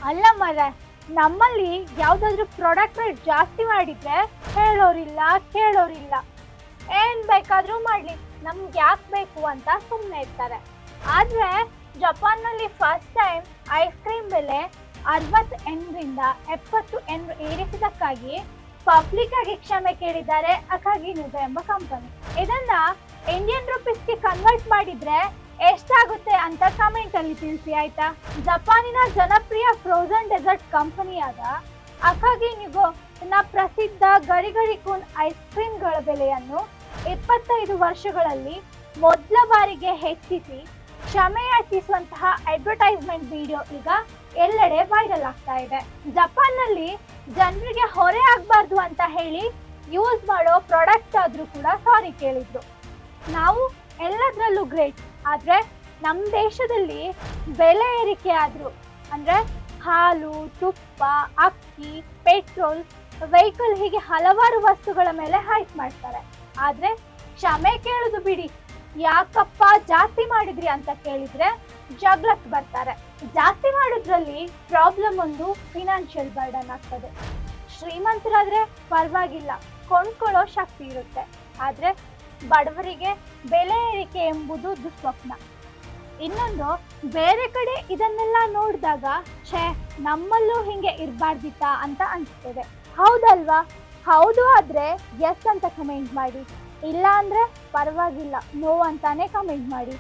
ಅಲ್ಲ ಮರ, ನಮ್ಮಲ್ಲಿ ಯಾವ್ದಾದ್ರು ಪ್ರಾಡಕ್ಟ್ ರೇಟ್ ಜಾಸ್ತಿ ಮಾಡಿದ್ರೆ ಹೇಳೋರಿಲ್ಲ ಕೇಳೋರಿಲ್ಲ. ಏನ್ ಬೇಕಾದ್ರೂ ಮಾಡ್ಲಿ, ನಮ್ಗೆ ಯಾಕೆ ಬೇಕು ಅಂತ ಸುಮ್ಮನೆ ಇರ್ತಾರೆ. ಆದ್ರೆ ಜಪಾನ್ನಲ್ಲಿ ಫಸ್ಟ್ ಟೈಮ್ ಐಸ್ ಕ್ರೀಮ್ ಬೆಲೆ 68ರಿಂದ 70 ಏರಿಸಿದಕ್ಕಾಗಿ ಪಬ್ಲಿಕ್ ಆಗಿ ಕ್ಷಮೆ ಕೇಳಿದ್ದಾರೆ ಅಕಾಗಿನುಬೆ ಎಂಬ ಕಂಪನಿ. ಇದನ್ನ ಇಂಡಿಯನ್ ರುಪೀಸ್ಗೆ ಕನ್ವರ್ಟ್ ಮಾಡಿದ್ರೆ ಎಷ್ಟಾಗುತ್ತೆ ಅಂತ ಕಮೆಂಟ್ ಅಲ್ಲಿ ತಿಳಿಸಿ ಆಯ್ತಾ. ಜಪಾನಿನ ಜನಪ್ರಿಯ ಫ್ರೋಜನ್ ಡೆಸರ್ಟ್ ಕಂಪನಿಯಾದ ಅಕಾಗಿನುಬೆ ಪ್ರಸಿದ್ಧ ಗರಿ ಕೂನ್ ಐಸ್ ಕ್ರೀಮ್ಗಳ ಬೆಲೆಯನ್ನು 25 ವರ್ಷಗಳಲ್ಲಿ ಮೊದಲ ಬಾರಿಗೆ ಹೆಚ್ಚಿಸಿ ಕ್ಷಮೆ ಯಾಚಿಸುವಂತಹ ಅಡ್ವರ್ಟೈಸ್ಮೆಂಟ್ ವಿಡಿಯೋ ಈಗ ಎಲ್ಲೆಡೆ ವೈರಲ್ ಆಗ್ತಾ ಇದೆ. ಜಪಾನ್ನಲ್ಲಿ ಜನರಿಗೆ ಹೊರೆ ಆಗ್ಬಾರ್ದು ಅಂತ ಹೇಳಿ ಯೂಸ್ ಮಾಡೋ ಪ್ರಾಡಕ್ಟ್ ಆದ್ರೂ ಕೂಡ ಸಾರಿ ಕೇಳಿದ್ರು. ನಾವು ಎಲ್ಲದರಲ್ಲೂ ಗ್ರೇಟ್, ಆದ್ರೆ ನಮ್ಮ ದೇಶದಲ್ಲಿ ಬೆಲೆ ಏರಿಕೆ ಆದ್ರು ಅಂದ್ರೆ ಹಾಲು, ತುಪ್ಪ, ಅಕ್ಕಿ, ಪೆಟ್ರೋಲ್, ವೆಹಿಕಲ್ ಹೀಗೆ ಹಲವಾರು ವಸ್ತುಗಳ ಮೇಲೆ ಹೈಕ್ ಮಾಡ್ತಾರೆ. ಆದ್ರೆ ಕ್ಷಮೆ ಕೇಳುದು ಬಿಡಿ, ಯಾಕಪ್ಪ ಜಾಸ್ತಿ ಮಾಡಿದ್ರಿ ಅಂತ ಕೇಳಿದ್ರೆ ಜಗಳಕ್ಕೆ ಬರ್ತಾರೆ. ಜಾಸ್ತಿ ಮಾಡೋದ್ರಲ್ಲಿ ಪ್ರಾಬ್ಲಮ್ ಒಂದು ಫಿನಾನ್ಷಿಯಲ್ ಬರ್ಡನ್ ಆಗ್ತದೆ. ಶ್ರೀಮಂತರಾದ್ರೆ ಪರವಾಗಿಲ್ಲ, ಕೊಂಡ್ಕೊಳ್ಳೋ ಶಕ್ತಿ ಇರುತ್ತೆ. ಆದ್ರೆ ಬಡವರಿಗೆ ಬೆಲೆ ಏರಿಕೆ ಎಂಬುದು ದುಸ್ವಪ್ನ. ಇನ್ನೊಂದು, ಬೇರೆ ಕಡೆ ಇದನ್ನೆಲ್ಲ ನೋಡಿದಾಗ ಛೇ ನಮ್ಮಲ್ಲೂ ಹಿಂಗೆ ಇರಬಾರ್ದಿತ್ತಾ ಅಂತ ಅನಿಸ್ತದೆ. ಹೌದಲ್ವಾ? ಹೌದು ಆದ್ರೆ ಎಸ್ ಅಂತ ಕಮೆಂಟ್ ಮಾಡಿ, ಇಲ್ಲ ಅಂದ್ರೆ ಪರವಾಗಿಲ್ಲ ನೋ ಅಂತಾನೆ ಕಮೆಂಟ್ ಮಾಡಿ.